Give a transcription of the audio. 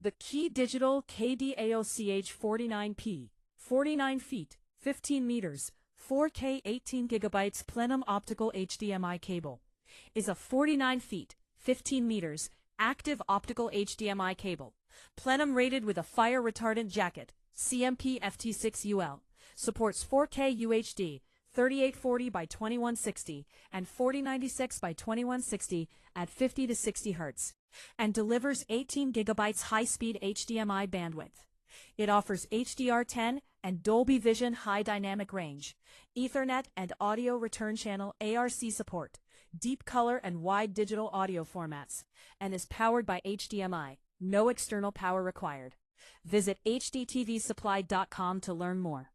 The Digital KD-AOCH49P 49ft 15 meters 4K 18GB Plenum Optical HDMI Cable is a 49 feet 15 meters active optical HDMI cable, plenum rated with a fire retardant jacket, CMP FT6UL, supports 4K UHD 3840 by 2160 and 4096 by 2160 at 50 to 60 Hz, and delivers 18 GB high-speed HDMI bandwidth. It offers HDR10 and Dolby Vision high dynamic range, Ethernet and audio return channel ARC support, deep color and wide digital audio formats, and is powered by HDMI, no external power required. Visit HDTVSupply.com to learn more.